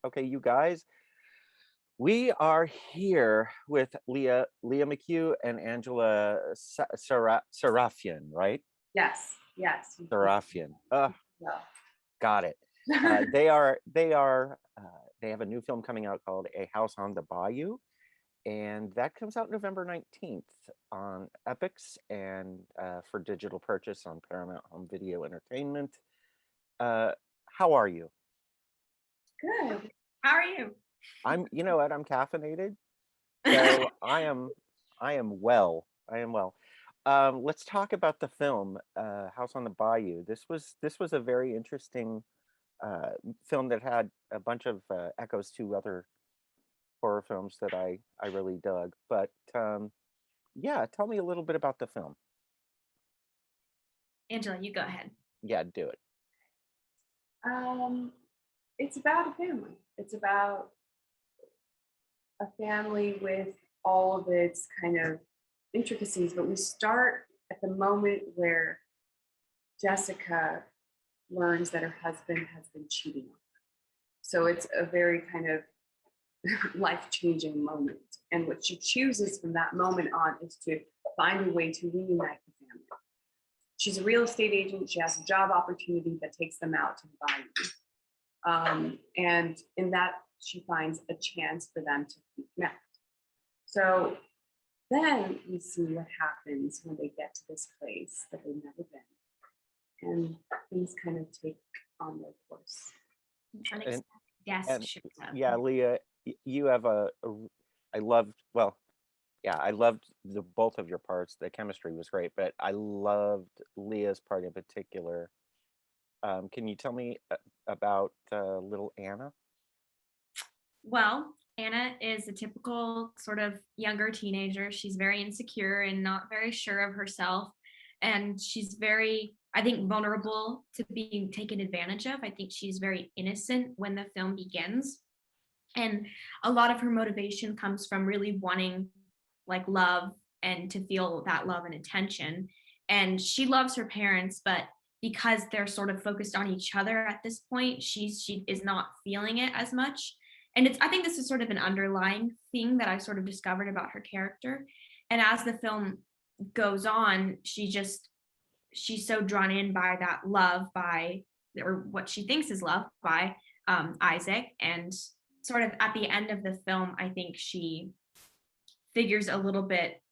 Okay, you guys, we are here with Lia McHugh and Angela Sarafyan, right? Yes, yes. Sarafyan. Well, Got it. They have a new film coming out called A House on the Bayou, and that comes out November 19th on EPIX and for digital purchase on Paramount Home Video Entertainment. How are you? good. How are you? You know what, I'm caffeinated. So I am well. I am well. Let's talk about the film, House on the Bayou. This was a very interesting film that had a bunch of echoes to other horror films that I really dug. But yeah, tell me a little bit about the film. Angela, you go ahead. Yeah, do it. Um, it's about a family. It's about a family with all of its kind of intricacies, but we start at the moment where Jessica learns that her husband has been cheating on her. So it's a very kind of life-changing moment. And what she chooses from that moment on is to find a way to reunite the family. She's a real estate agent. She has a job opportunity that takes them out to the bayou. And in that, she finds a chance for them to reconnect. So then we see what happens when they get to this place that they've never been. And things kind of take on their course. Unexpected guest And shows up. yeah, Leah, you have I loved, well, yeah, I loved the both of your parts. The chemistry was great, but I loved Leah's part in particular. Can you tell me about little Anna? Well, Anna is a typical sort of younger teenager. She's very insecure and not very sure of herself. And she's very, I think, vulnerable to being taken advantage of. I think she's very innocent when the film begins. And a lot of her motivation comes from really wanting like love and to feel that love and attention. And she loves her parents, but because they're sort of focused on each other at this point, she is not feeling it as much. And it's I think this is sort of an underlying thing that I sort of discovered about her character. And as the film goes on, she's so drawn in by that love by or what she thinks is love by Isaac. And sort of at the end of the film, I think she figures a little bit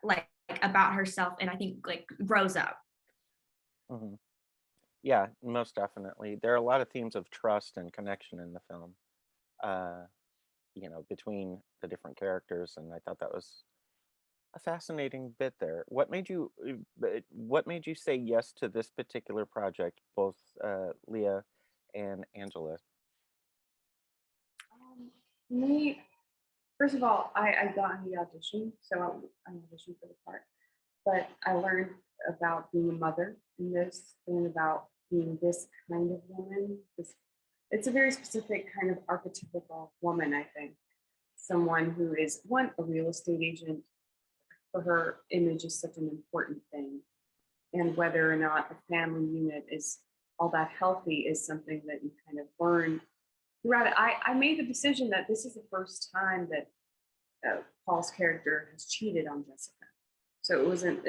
like about herself and I think like grows up. Hmm. Yeah, most definitely. There are a lot of themes of trust and connection in the film, uh, between the different characters, and I thought that was a fascinating bit there. What made you say yes to this particular project, both Leah and Angela? Me, first of all, I got in the audition, so I auditioned for the part. But I learned about being a mother in this and about being this kind of woman. It's a very specific kind of archetypical woman, I think. Someone who is one, a real estate agent. For her, image is such an important thing. And whether or not the family unit is all that healthy is something that you kind of learn throughout it. I made the decision that this is the first time that Paul's character has cheated on Jessica. So it wasn't,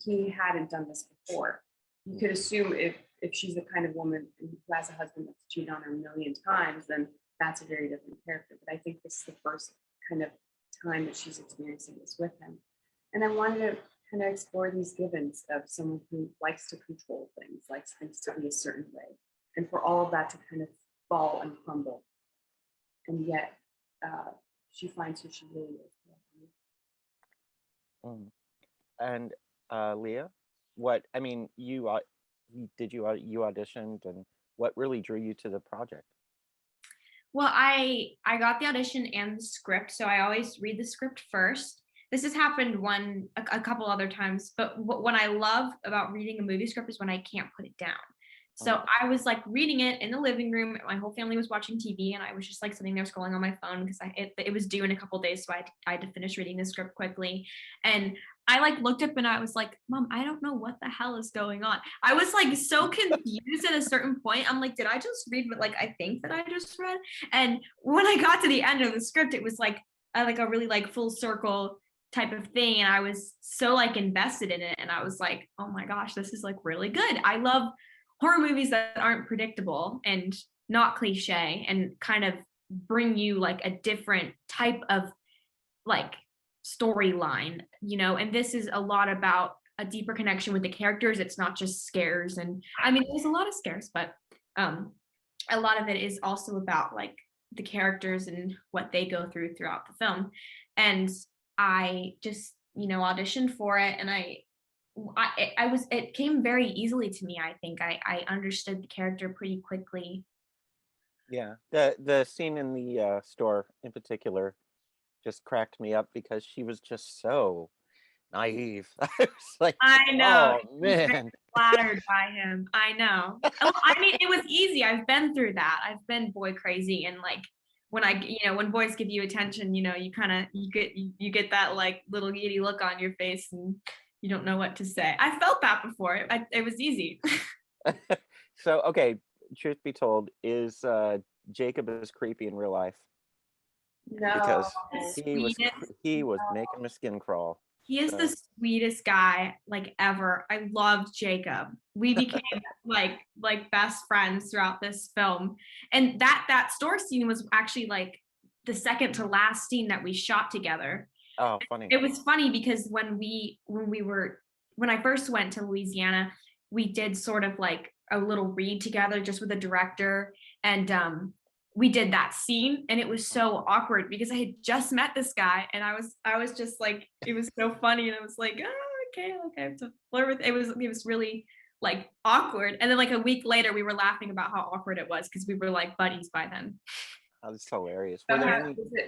he hadn't done this before. You could assume if she's the kind of woman who has a husband that's cheated on her a million times, then that's a very different character. But I think this is the first kind of time that she's experiencing this with him. And I wanted to kind of explore these givens of someone who likes to control things, likes things to be a certain way, and for all of that to kind of fall and crumble. And yet she finds who she really is. Mm. And Leah, I mean, you auditioned, and what really drew you to the project? Well, I got the audition and the script, so I always read the script first. This has happened a couple other times, but what I love about reading a movie script is when I can't put it down. So Mm. I was like reading it in the living room. My whole family was watching TV, and I was just like sitting there scrolling on my phone because it was due in a couple days, so I had to finish reading the script quickly. And I like looked up and I was like, Mom, I don't know what the hell is going on. I was like so confused at a certain point. I'm like, did I just read what like I think that I just read? And when I got to the end of the script, it was like a really like full circle type of thing. And I was so like invested in it. And I was like, oh my gosh, this is like really good. I love horror movies that aren't predictable and not cliche and kind of bring you like a different type of like storyline, and this is a lot about a deeper connection with the characters. It's not just scares. And I mean, there's a lot of scares, but a lot of it is also about like the characters and what they go through throughout the film. And I just, auditioned for it, and it came very easily to me. I think I understood the character pretty quickly. Yeah, the scene in the store in particular just cracked me up because she was just so naive. I was like, I know. oh man. Flattered by him. I know. Oh, I mean, it was easy. I've been through that. I've been boy crazy, and like when boys give you attention, you kind of you get that like little giddy look on your face, and you don't know what to say. I felt that before. It was easy. So okay, truth be told, is Jacob as creepy in real life? No. Because The he was making my skin crawl. He is the sweetest guy like ever. I loved Jacob. We became like best friends throughout this film. And that store scene was actually like the second to last scene that we shot together. Oh, funny. It was funny because when I first went to Louisiana, we did sort of like a little read together just with the director, and we did that scene, and it was so awkward because I had just met this guy, and I was just like, it was so funny, and I was like, oh, okay, I have to flirt with it. It was really like awkward. And then like a week later we were laughing about how awkward it was because we were like buddies by then. Oh, that's hilarious.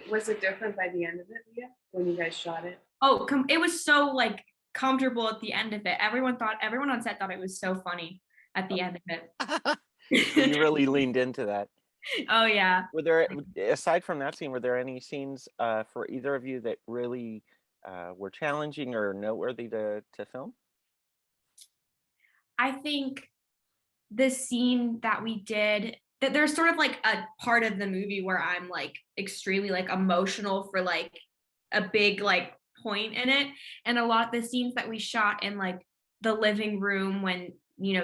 Was it different by the end of it, Leah, when you guys shot it? Oh, it was so like comfortable at the end of it. Everyone on set thought it was so funny at the end of it. You really leaned into that. Oh yeah. Were there, aside from that scene, were there any scenes for either of you that really were challenging or noteworthy to film? I think the scene that we did, that there's sort of like a part of the movie where I'm like extremely like emotional for like a big like point in it. And a lot of the scenes that we shot in like the living room when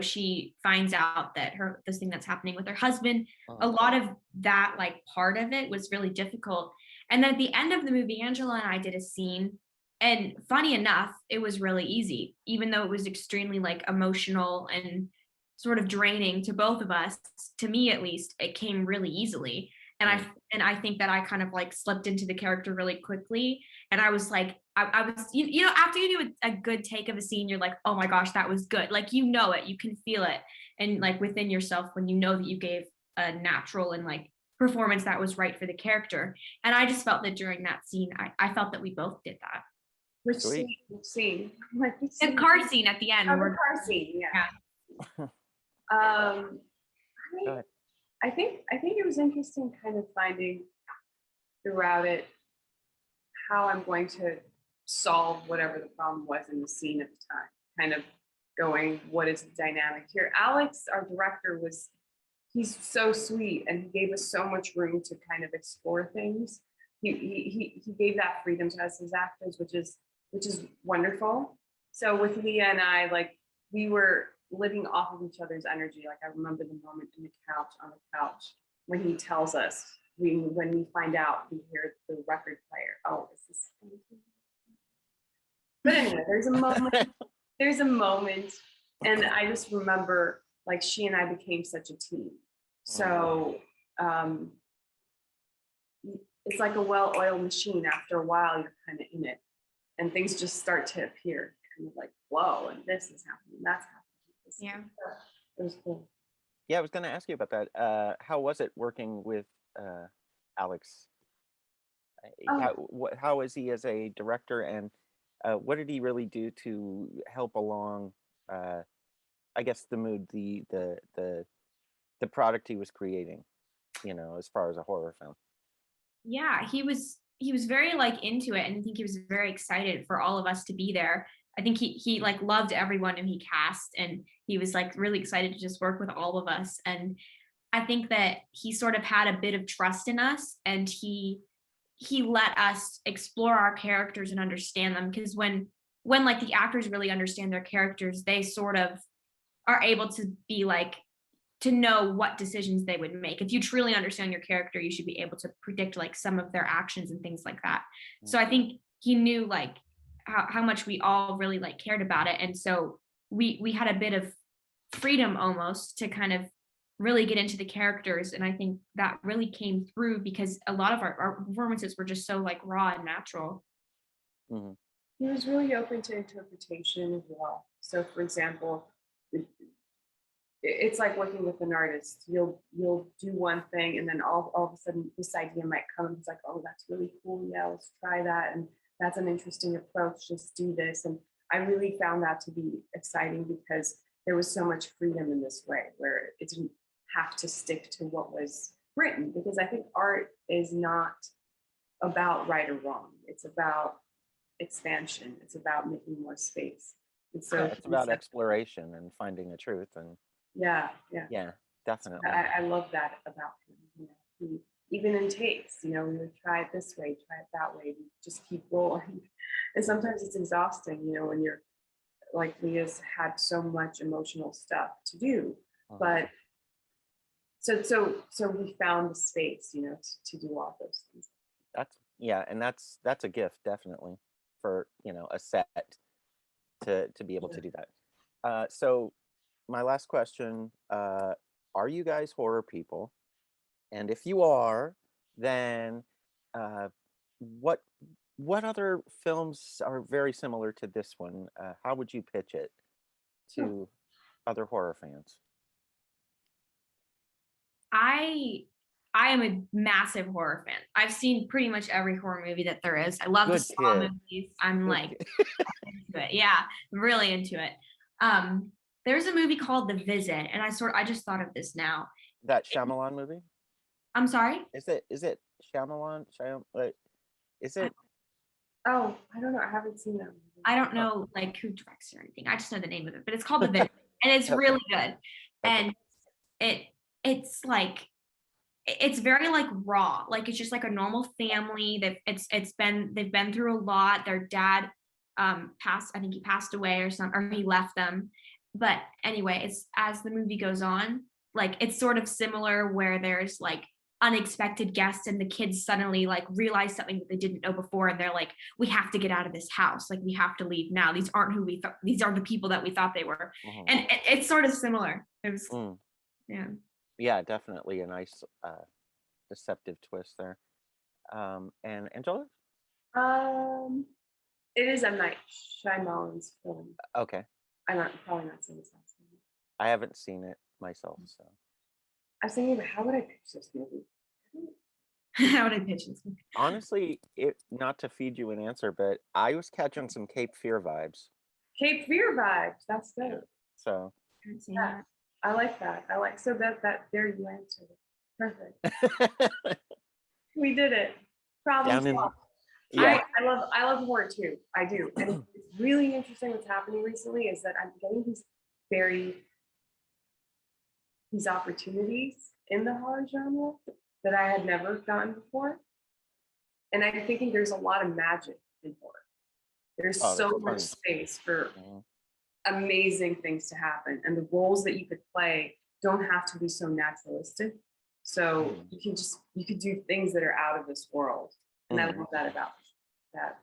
she finds out that this thing that's happening with her husband, a lot of that like part of it was really difficult. And then at the end of the movie, Angela and I did a scene, and funny enough, it was really easy, even though it was extremely like emotional and sort of draining to both of us. To me at least, it came really easily. And I think that I kind of like slipped into the character really quickly. And I was like, I was, after you do a good take of a scene, you're like, oh my gosh, that was good. Like, it, you can feel it. And like within yourself, when you know that you gave a natural and like performance that was right for the character. And I just felt that during that scene, I felt that we both did that. Which scene? Like, the car scene at the end. Oh, the car scene, yeah. I think it was interesting kind of finding throughout it how I'm going to solve whatever the problem was in the scene at the time. Kind of going, what is the dynamic here? Alex, our director, he's so sweet, and he gave us so much room to kind of explore things. He gave that freedom to us as actors, which is wonderful. So with Leah and I, like, we were living off of each other's energy. Like, I remember the moment on the couch when he tells us, when we find out, we hear the record player. Oh, is this? But anyway, there's a moment, and I just remember, like, she and I became such a team. So it's like a well-oiled machine. After a while, you're kind of in it, and things just start to appear, kind of like, whoa, and this is happening, that's happening. Yeah, it was cool. Yeah, I was going to ask you about that. How was it working with Alex? How is he as a director, and what did he really do to help along, I guess, the mood, the product he was creating, as far as a horror film? Yeah, he was he was very like into it, and I think he was very excited for all of us to be there. I think he like loved everyone who he cast, and he was like really excited to just work with all of us. And I think that he sort of had a bit of trust in us, and he let us explore our characters and understand them, because when like the actors really understand their characters, they sort of are able to be like to know what decisions they would make. If you truly understand your character, you should be able to predict like some of their actions and things like that. So I think he knew like how much we all really like cared about it. And so we had a bit of freedom almost to kind of really get into the characters. And I think that really came through because a lot of our performances were just so like raw and natural. Mm-hmm. He was really open to interpretation as well. So for example, it's like working with an artist. You'll do one thing, and then all of a sudden this idea might come. It's like, oh, that's really cool. Yeah, let's try that. And that's an interesting approach. Just do this. And I really found that to be exciting because there was so much freedom in this way where it didn't have to stick to what was written. Because I think art is not about right or wrong. It's about expansion. It's about making more space. And so Yeah, it's about exploration and finding the truth. And yeah, definitely. I love that about him. You know, even in takes, you know, we would try it this way, try it that way, we just keep rolling. And sometimes it's exhausting, you know, when you're like Lia's had so much emotional stuff to do. But so we found the space, you know, to do all those things. That's a gift, definitely, for, you know, a set to be able to do that. So my last question, are you guys horror people? And if you are, then what other films are very similar to this one? How would you pitch it to other horror fans? I am a massive horror fan. I've seen pretty much every horror movie that there is. I love the Saw movies. I'm like into it. Yeah, I'm really into it. There's a movie called The Visit, and I just thought of this now. That Shyamalan movie? I'm sorry? Is it Shyamalan? Is it? Oh, I don't know. I haven't seen that movie. I don't know like who directs or anything. I just know the name of it, but it's called The Visit, and it's really good. And it's like it's very like raw, like it's just like a normal family that they've been through a lot. Their dad passed, I think he passed away or something, or he left them. But anyway, it's as the movie goes on, like it's sort of similar where there's like unexpected guests and the kids suddenly like realize something that they didn't know before, and they're like, we have to get out of this house, like we have to leave now, these aren't who we thought, these are the people that we thought they were. And it's sort of similar. It was yeah, definitely a nice deceptive twist there. And Angela? It is M. Night Shyamalan's film. Okay. I'm probably not saying his last name. I haven't seen it myself, so. I was thinking, how would I pitch this movie? How would I pitch this movie? Honestly, not to feed you an answer, but I was catching some Cape Fear vibes. Cape Fear vibes. That's good. Yeah, so. Yeah, I like that. So that there you answered it. Perfect. We did it. Problem solved. Yeah. I love horror too. I do. And it's really interesting what's happening recently is that I'm getting these opportunities in the horror genre that I had never gotten before. And I'm thinking there's a lot of magic in horror. There's so much space for amazing things to happen. And the roles that you could play don't have to be so naturalistic. So you could do things that are out of this world. And I love that about that.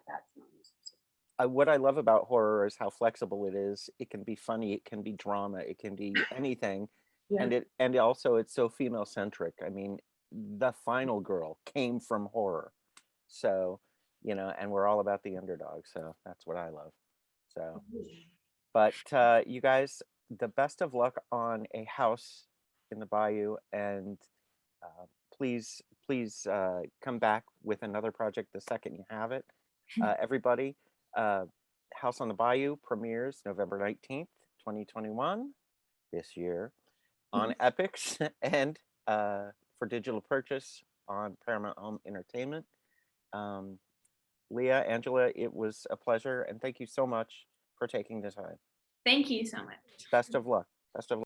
What I love about horror is how flexible it is. It can be funny, it can be drama, it can be anything. And also it's so female centric. I mean, the final girl came from horror. So, you know, and we're all about the underdog. So that's what I love. So, but you guys, the best of luck on A House in the Bayou, and please come back with another project the second you have it. Everybody, House on the Bayou premieres November 19th, 2021, this year, on EPIX, and for digital purchase on Paramount Home Entertainment. Lia, Angela, it was a pleasure, and thank you so much for taking the time. Thank you so much. Best of luck. Best of luck.